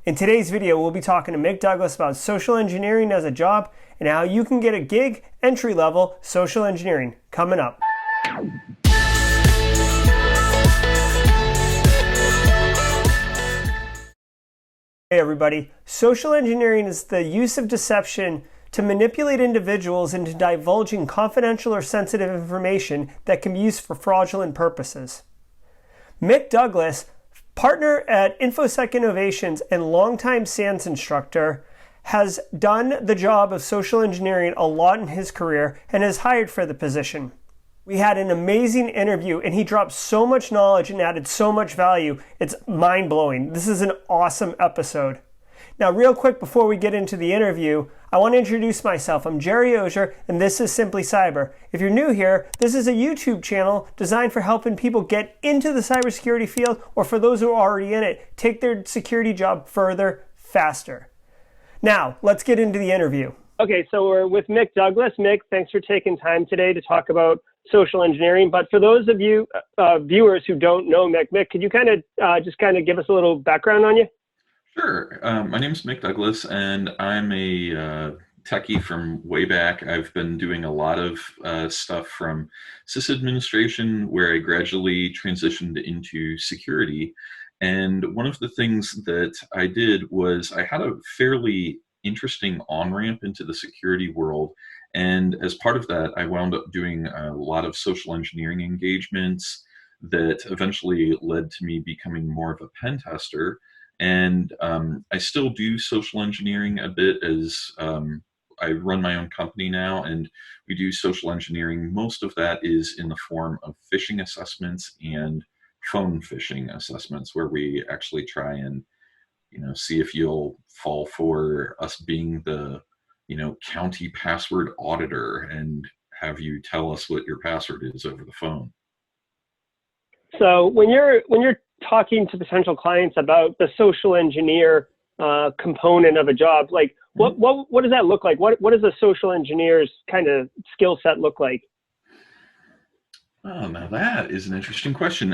In today's video, we'll be talking to Mick Douglas about social engineering as a job and how you can get a gig entry-level social engineering coming up. Hey everybody, social engineering is the use of deception to manipulate individuals into divulging confidential or sensitive information that can be used for fraudulent purposes. Mick Douglas, partner at Infosec Innovations and longtime SANS instructor, has done the job of social engineering a lot in his career and is hired for the position. We had an amazing interview and he dropped so much knowledge and added so much value. It's mind-blowing. This is an awesome episode. Now, real quick before we get into the interview, I want to introduce myself. I'm Jerry Ozier, and this is Simply Cyber. If you're new here, this is a YouTube channel designed for helping people get into the cybersecurity field, or for those who are already in it, take their security job further, faster. Now, let's get into the interview. Okay, so we're with Mick Douglas. Mick, thanks for taking time today to talk about social engineering. But for those of you viewers who don't know Mick, could you kind of give us a little background on you? Sure. My name is Mick Douglas, and I'm a techie from way back. I've been doing a lot of stuff from sysadministration, where I gradually transitioned into security. And one of the things that I did was I had a fairly interesting on-ramp into the security world. And as part of that, I wound up doing a lot of social engineering engagements that eventually led to me becoming more of a pen tester. And I still do social engineering a bit as I run my own company now, and we do social engineering. Most of that is in the form of phishing assessments and phone phishing assessments, where we actually try and, see if you'll fall for us being the, county password auditor and have you tell us what your password is over the phone. So when you're talking to potential clients about the social engineer component of a job, like what does that look like? What does a social engineer's kind of skill set look like? Oh, now that is an interesting question.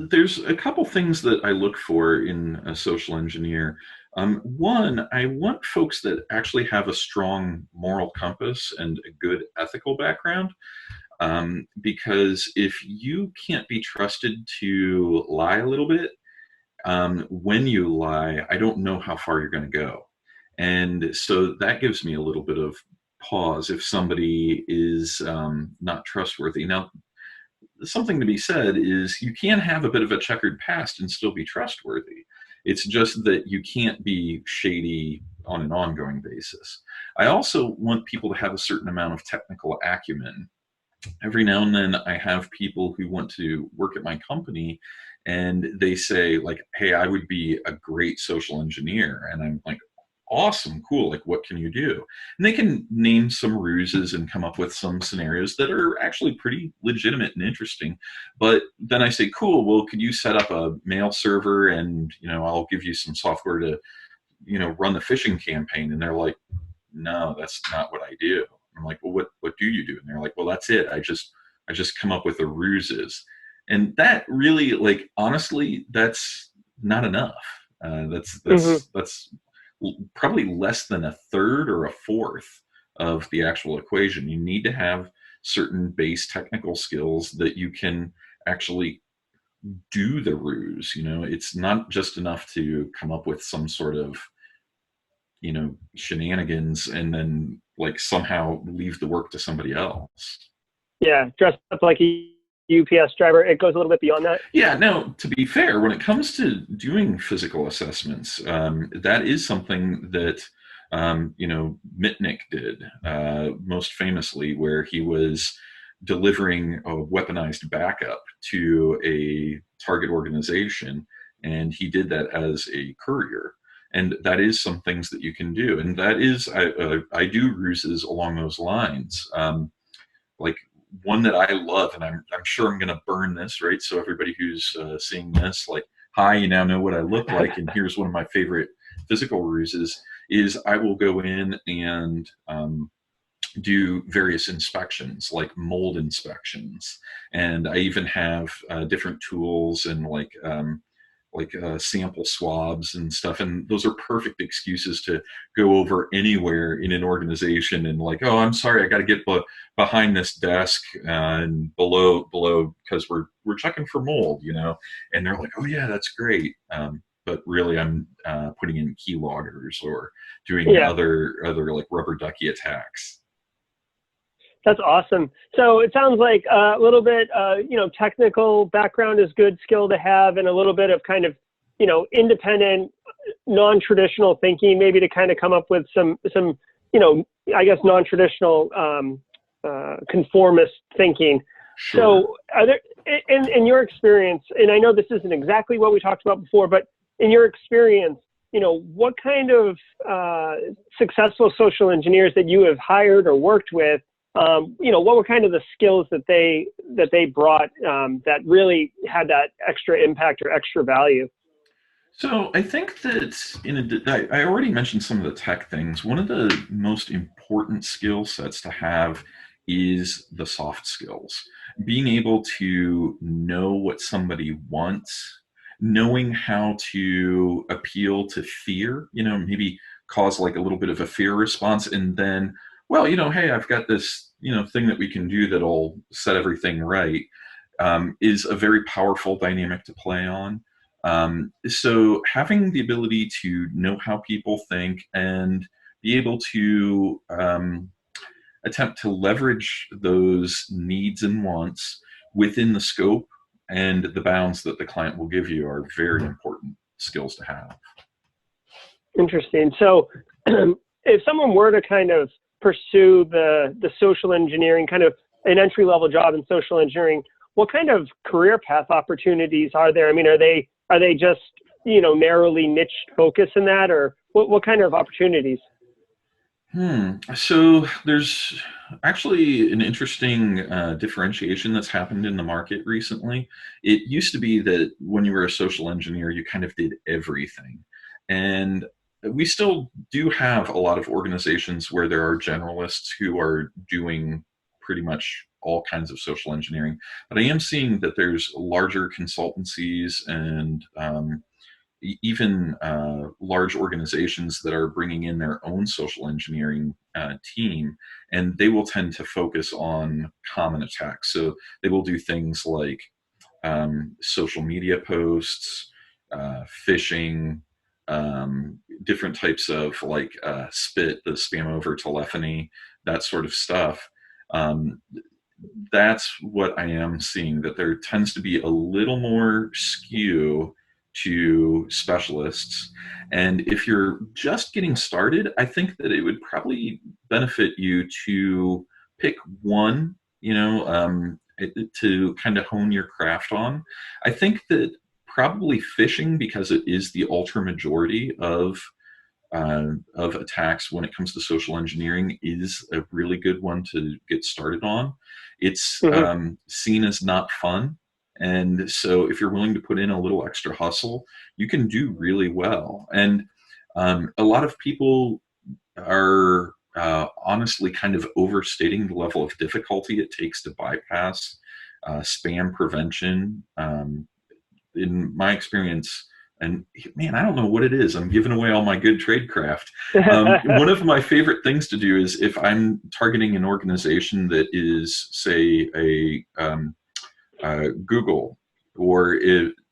There's a couple things that I look for in a social engineer. One, I want folks that actually have a strong moral compass and a good ethical background. Because if you can't be trusted to lie a little bit, when you lie, I don't know how far you're going to go. And so that gives me a little bit of pause if somebody is not trustworthy. Now, something to be said is you can have a bit of a checkered past and still be trustworthy. It's just that you can't be shady on an ongoing basis. I also want people to have a certain amount of technical acumen. Every now and then I have people who want to work at my company and they say like, hey, I would be a great social engineer. And I'm like, awesome, cool. Like, what can you do? And they can name some ruses and come up with some scenarios that are actually pretty legitimate and interesting. But then I say, cool, well, could you set up a mail server and, I'll give you some software to, run the phishing campaign. And they're like, no, that's not what I do. I'm like, well, what do you do? And they're like, well, that's it. I just come up with the ruses. And that really, like, honestly, that's not enough. That's probably less than a third or a fourth of the actual equation. You need to have certain base technical skills that you can actually do the ruse. It's not just enough to come up with some sort of, shenanigans and then like somehow leave the work to somebody else. Yeah, dressed up like a UPS driver. It goes a little bit beyond that. Yeah, now, to be fair, when it comes to doing physical assessments, that is something that, Mitnick did most famously, where he was delivering a weaponized backup to a target organization, and he did that as a courier. And that is some things that you can do. And that is, I do ruses along those lines. Like one that I love, and I'm sure I'm going to burn this, right? So everybody who's seeing this, like, hi, you now know what I look like. And here's one of my favorite physical ruses is I will go in and do various inspections, like mold inspections. And I even have different tools and like sample swabs and stuff, and those are perfect excuses to go over anywhere in an organization and like, oh, I'm sorry, I got to get behind this desk and below because we're checking for mold, and they're like, oh yeah, that's great, but really I'm putting in keyloggers or doing Yeah. other like rubber ducky attacks. That's awesome. So it sounds like a little bit, technical background is good skill to have, and a little bit of kind of, independent, non-traditional thinking, maybe to kind of come up with some, I guess, non-traditional conformist thinking. Sure. So are there, in your experience, and I know this isn't exactly what we talked about before, but in your experience, what kind of successful social engineers that you have hired or worked with, what were kind of the skills that they brought that really had that extra impact or extra value? So I think that I already mentioned some of the tech things. One of the most important skill sets to have is the soft skills. Being able to know what somebody wants, knowing how to appeal to fear, maybe cause like a little bit of a fear response, and then, well, hey, I've got this, thing that we can do that'll set everything right, is a very powerful dynamic to play on. So having the ability to know how people think and be able to attempt to leverage those needs and wants within the scope and the bounds that the client will give you are very important skills to have. Interesting. So if someone were to kind of pursue the social engineering, kind of an entry-level job in social engineering, what kind of career path opportunities are there? I mean, are they just, narrowly niche focus in that, or what kind of opportunities? So there's actually an interesting differentiation that's happened in the market recently. It used to be that when you were a social engineer, you kind of did everything. And we still do have a lot of organizations where there are generalists who are doing pretty much all kinds of social engineering. But I am seeing that there's larger consultancies and even large organizations that are bringing in their own social engineering team, and they will tend to focus on common attacks. So they will do things like social media posts, phishing, different types of like SPIT, the spam over telephony, that sort of stuff. That's what I am seeing, that there tends to be a little more skew to specialists. And if you're just getting started, I think that it would probably benefit you to pick one, to kind of hone your craft on. I think that probably phishing, because it is the ultra majority of attacks when it comes to social engineering, is a really good one to get started on. It's seen as not fun. And so if you're willing to put in a little extra hustle, you can do really well. And a lot of people are honestly kind of overstating the level of difficulty it takes to bypass spam prevention. In my experience, and man, I don't know what it is. I'm giving away all my good tradecraft. One of my favorite things to do is if I'm targeting an organization that is, say, a Google, or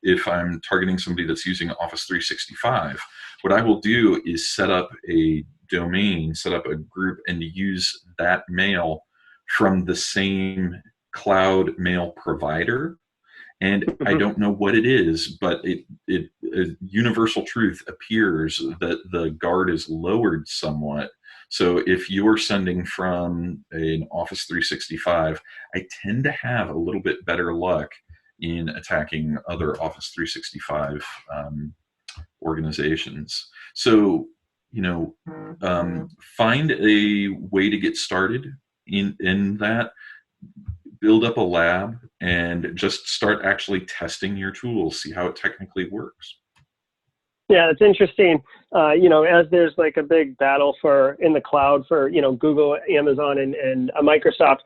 if I'm targeting somebody that's using Office 365, what I will do is set up a domain, set up a group, and use that mail from the same cloud mail provider. And I don't know what it is, but a universal truth appears that the guard is lowered somewhat. So if you're sending from an Office 365, I tend to have a little bit better luck in attacking other Office 365 organizations. So, find a way to get started in that. Build up a lab and just start actually testing your tools, see how it technically works. Yeah, it's interesting. As there's like a big battle in the cloud for, Google, Amazon, and Microsoft,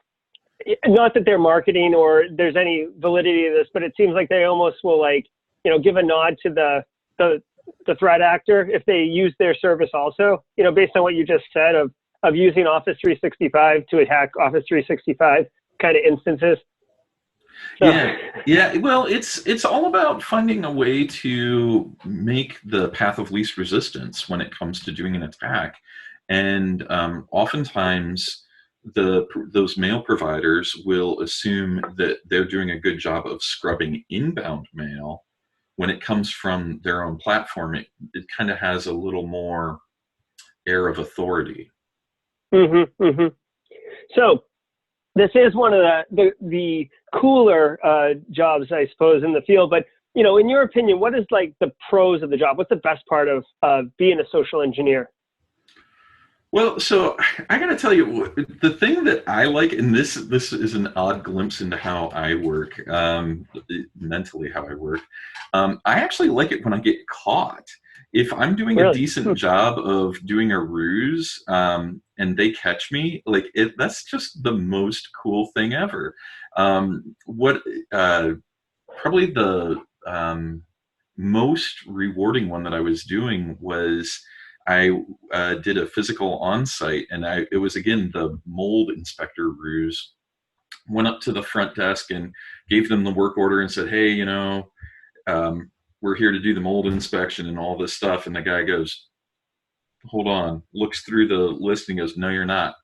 not that they're marketing or there's any validity to this, but it seems like they almost will like give a nod to the threat actor if they use their service also, based on what you just said of using Office 365 to attack Office 365 kind of instances. So, Yeah. Well, it's all about finding a way to make the path of least resistance when it comes to doing an attack, and oftentimes those mail providers will assume that they're doing a good job of scrubbing inbound mail. When it comes from their own platform, it kind of has a little more air of authority. So this is one of the cooler jobs, I suppose, in the field. But in your opinion, what is like the pros of the job? What's the best part of being a social engineer? Well, so I got to tell you, the thing that I like, and this is an odd glimpse into how I work, mentally how I work. I actually like it when I get caught. If I'm doing a decent job of doing a ruse, and they catch me, that's just the most cool thing ever. What probably the most rewarding one that I was doing was I did a physical on-site, and it was again the mold inspector ruse. Went up to the front desk and gave them the work order and said, "Hey, we're here to do the mold inspection and all this stuff." And the guy goes, "Hold on," looks through the list and goes, "No, you're not.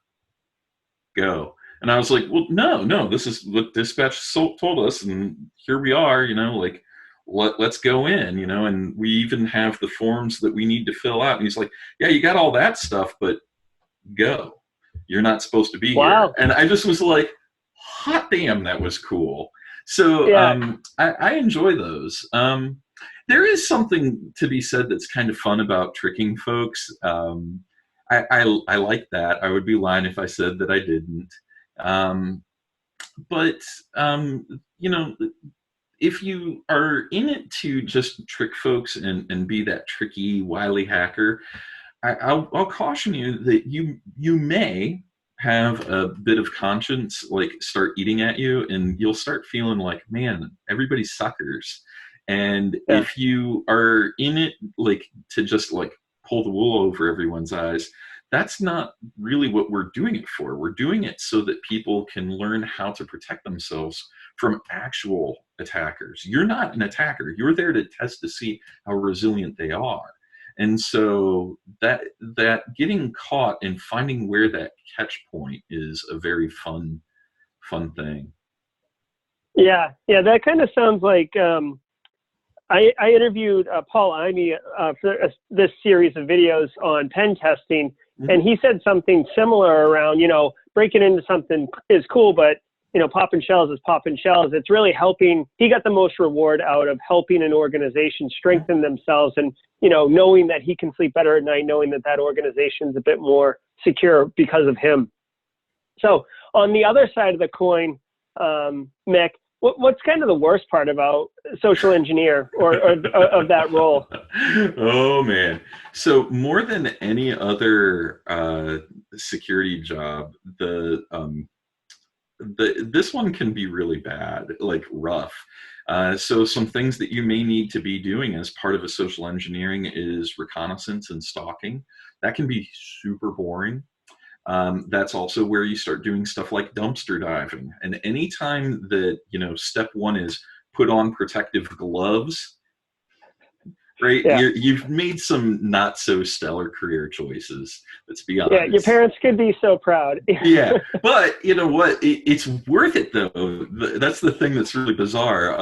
Go." And I was like, "Well, no, this is what dispatch told us, and here we are. Let's go in, and we even have the forms that we need to fill out." And he's like, "Yeah, you got all that stuff, but go. You're not supposed to be here." And I just was like, hot damn, that was cool. So I enjoy those. There is something to be said that's kind of fun about tricking folks. I like that. I would be lying if I said that I didn't. But if you are in it to just trick folks and be that tricky, wily hacker, I'll caution you that you may have a bit of conscience start eating at you, and you'll start feeling like, man, everybody's suckers. And if you are in it to just pull the wool over everyone's eyes, that's not really what we're doing it for. We're doing it so that people can learn how to protect themselves from actual attackers. You're not an attacker. You're there to test to see how resilient they are. And so that getting caught and finding where that catch point is a very fun thing. Yeah, that kind of sounds like I interviewed Paul Imey for this series of videos on pen testing, and he said something similar around, breaking into something is cool, but popping shells is popping shells. It's really helping. He got the most reward out of helping an organization strengthen themselves, and knowing that he can sleep better at night, knowing that organization's a bit more secure because of him. So on the other side of the coin, Mick, what's kind of the worst part about social engineer or of that role? Oh man. So more than any other security job, this one can be really bad, rough. So some things that you may need to be doing as part of a social engineering is reconnaissance and stalking. That can be super boring. That's also where you start doing stuff like dumpster diving. And anytime that, step one is put on protective gloves, right? Yeah. You've made some not so stellar career choices. Let's be honest. Yeah, your parents could be so proud. Yeah, but you know what? It's worth it though. That's the thing that's really bizarre.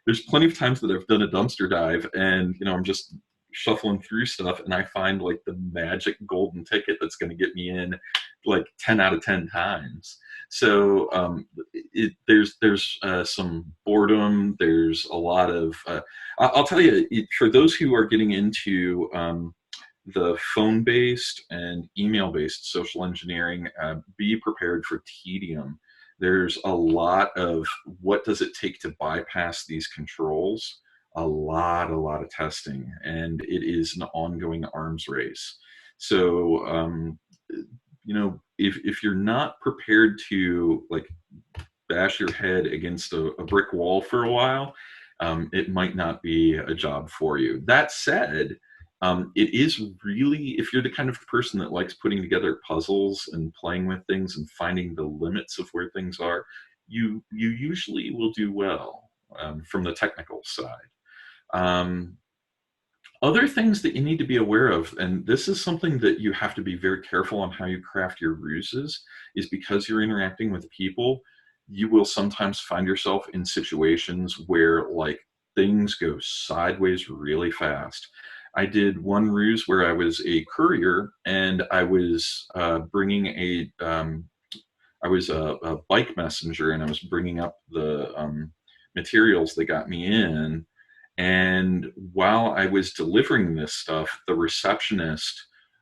There's plenty of times that I've done a dumpster dive, and I'm just shuffling through stuff, and I find the magic golden ticket that's going to get me in 10 out of 10 times. So there's some boredom. There's a lot of I'll tell you, for those who are getting into the phone-based and email-based social engineering, be prepared for tedium. There's a lot of what does it take to bypass these controls, a lot of testing, and it is an ongoing arms race. So, if you're not prepared to bash your head against a brick wall for a while, it might not be a job for you. That said, it is really, if you're the kind of person that likes putting together puzzles and playing with things and finding the limits of where things are, you usually will do well from the technical side. Um, Other things that you need to be aware of, and this is something that you have to be very careful on how you craft your ruses, is because you're interacting with people, you will sometimes find yourself in situations where like things go sideways really fast. I did one ruse where I was a courier and I was bringing I was a bike messenger and I was bringing up the materials that got me in. And while I was delivering this stuff, the receptionist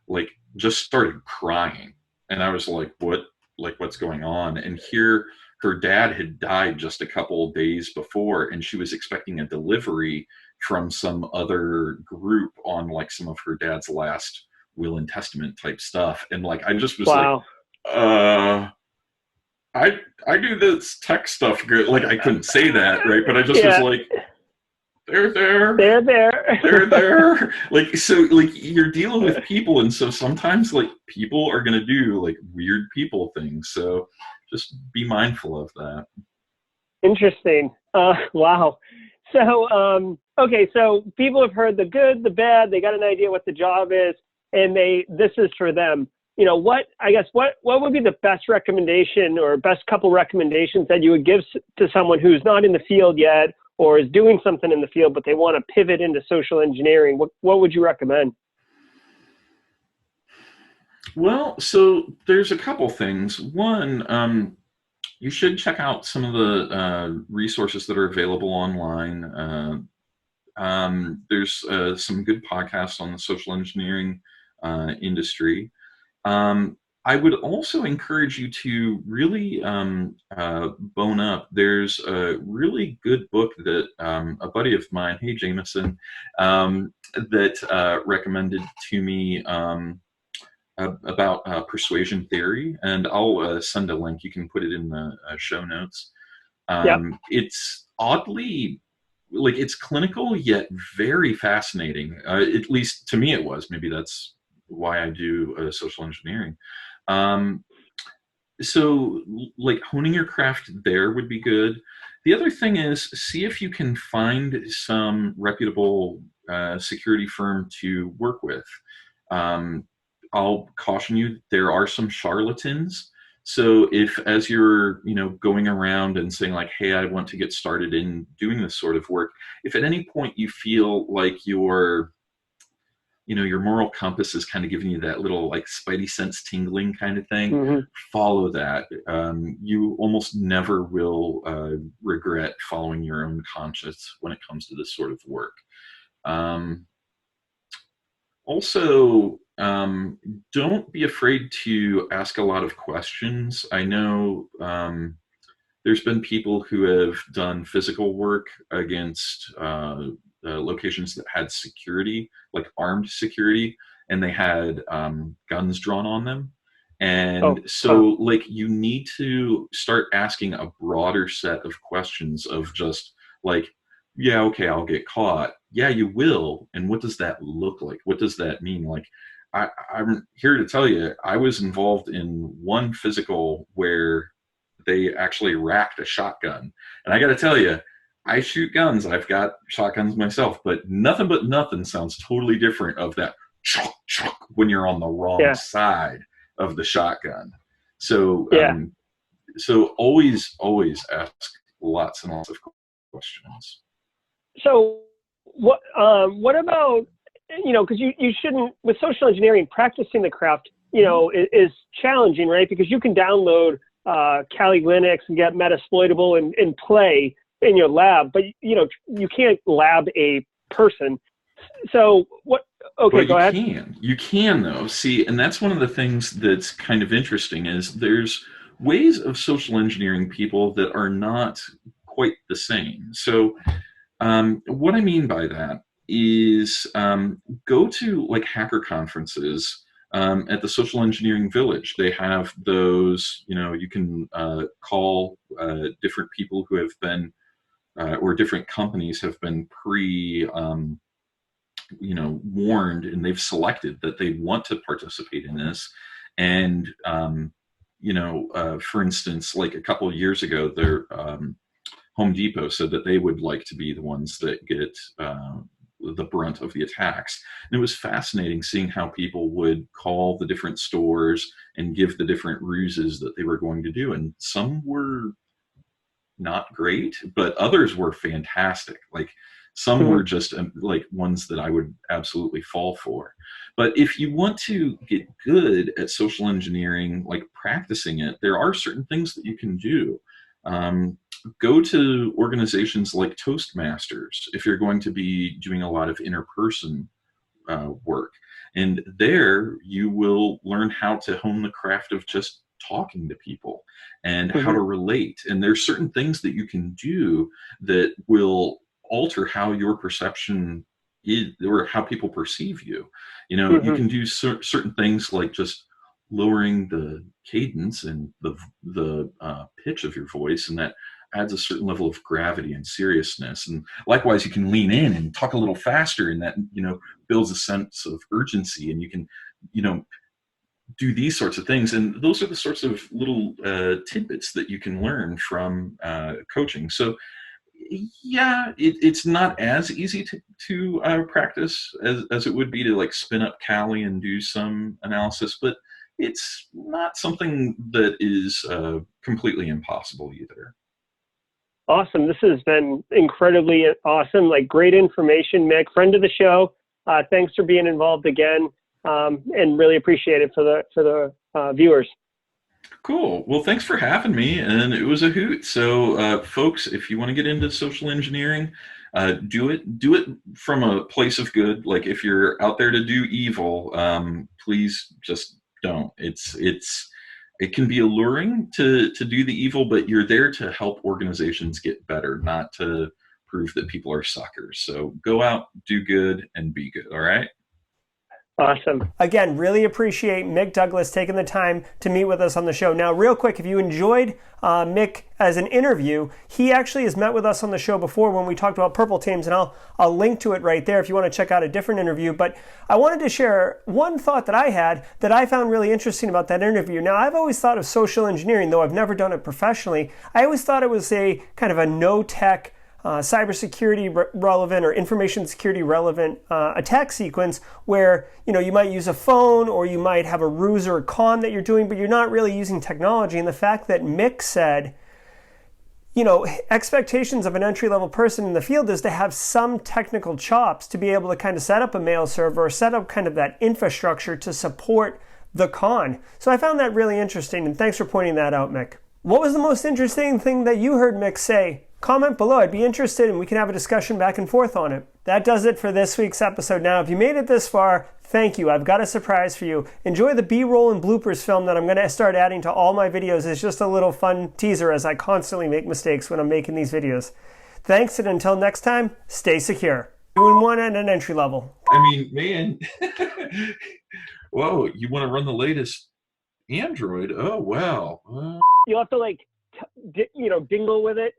like just started crying. And I was like, what, like, what's going on? And here her dad had died just a couple of days before, and she was expecting a delivery from some other group on like some of her dad's last will and testament type stuff. And like, I just was like, Wow. uh, I do this tech stuff good. Like I couldn't say that, right? But I just was Yeah, like, they're there, there. they're there. Like so, like you're dealing with people, and so sometimes like people are gonna do like weird people things. So just be mindful of that. Interesting. Wow. So, okay, so people have heard the good, the bad, they got an idea what the job is, and this is for them. You know, what would be the best recommendation or best couple recommendations that you would give to someone who's not in the field yet or is doing something in the field, but they want to pivot into social engineering? What would you recommend? Well, so there's a couple things. One, you should check out some of the resources that are available online. There's some good podcasts on the social engineering industry. Um, I would also encourage you to really bone up. There's a really good book that a buddy of mine, hey Jameson, that recommended to me about persuasion theory, and I'll send a link. You can put it in the show notes. Yep. It's oddly like it's clinical yet very fascinating. At least to me, it was. Maybe that's why I do social engineering. Um, so, like honing your craft there would be good. The other thing is see if you can find some reputable security firm to work with. Um, I'll caution you, there are some charlatans. So if as you're, going around and saying like, hey, I want to get started in doing this sort of work, if at any point you feel like your moral compass is kind of giving you that little like spidey sense tingling kind of thing, Hmm. follow that. You almost never will regret following your own conscience when it comes to this sort of work. Um, Also, don't be afraid to ask a lot of questions. I know there's been people who have done physical work against locations that had security, like armed security, and they had guns drawn on them. And Oh, wow. so, like, you need to start asking a broader set of questions of just like, yeah, okay, I'll get caught. Yeah, you will. And what does that look like? What does that mean? Like, I'm here to tell you, I was involved in one physical where they actually racked a shotgun. And I got to tell you, I shoot guns. I've got shotguns myself, but nothing sounds totally different of that chuck, chuck when you're on the wrong Yeah. side of the shotgun. So, Yeah. so always ask lots and lots of questions. So what about, because you shouldn't, with social engineering, practicing the craft, is challenging, right? Because you can download Kali Linux and get Metasploitable and play in your lab, but you can't lab a person. So what? Okay, Well, go ahead. you can though. See, and that's one of the things that's kind of interesting is there's ways of social engineering people that are not quite the same. So what I mean by that is go to like hacker conferences at the Social Engineering Village. They have those, you can call different people who have been or different companies have been warned, and they've selected that they want to participate in this. And for instance, like a couple of years ago, their Home Depot said that they would like to be the ones that get the brunt of the attacks. And it was fascinating seeing how people would call the different stores and give the different ruses that they were going to do. And some were not great, but others were fantastic. Like some were just like ones that I would absolutely fall for. But if you want to get good at social engineering, like practicing it, there are certain things that you can do. Go to organizations like Toastmasters if you're going to be doing a lot of interperson work. And there you will learn how to hone the craft of just talking to people and how to relate. And there's certain things that you can do that will alter how your perception is, or how people perceive you. You can do certain things like just lowering the cadence and the pitch of your voice, and that adds a certain level of gravity and seriousness. And likewise, you can lean in and talk a little faster, and that builds a sense of urgency, and you can do these sorts of things. And those are the sorts of little tidbits that you can learn from coaching. So yeah, it's not as easy to practice as it would be to like spin up Kali and do some analysis, but it's not something that is completely impossible either. Awesome. This has been incredibly awesome. Like, great information, Mick, friend of the show. Thanks for being involved again, and really appreciate it for the viewers. Cool. Well, thanks for having me, and it was a hoot. So, folks, if you want to get into social engineering, do it from a place of good. Like, if you're out there to do evil, please just don't. It can be alluring to do the evil, but you're there to help organizations get better, not to prove that people are suckers. So go out, do good, and be good. All right. Awesome. Again, really appreciate Mick Douglas taking the time to meet with us on the show. Now, real quick, if you enjoyed Mick as an interview, he actually has met with us on the show before when we talked about purple teams, and I'll link to it right there if you want to check out a different interview. But I wanted to share one thought that I had that I found really interesting about that interview. Now, I've always thought of social engineering, though I've never done it professionally. I always thought it was a kind of a no-tech cybersecurity relevant or information security relevant attack sequence where you might use a phone, or you might have a ruse or a con that you're doing, but you're not really using technology. And the fact that Mick said, expectations of an entry-level person in the field is to have some technical chops to be able to kind of set up a mail server or set up kind of that infrastructure to support the con. So I found that really interesting, and thanks for pointing that out, Mick. What was the most interesting thing that you heard Mick say? Comment below. I'd be interested, and we can have a discussion back and forth on it. That does it for this week's episode. Now, if you made it this far, thank you. I've got a surprise for you. Enjoy the B-roll and bloopers film that I'm going to start adding to all my videos. It's just a little fun teaser, as I constantly make mistakes when I'm making these videos. Thanks, and until next time, stay secure. Doing one at an entry level. I mean, man. Whoa, you want to run the latest Android? Oh, wow. You'll have to dingle with it.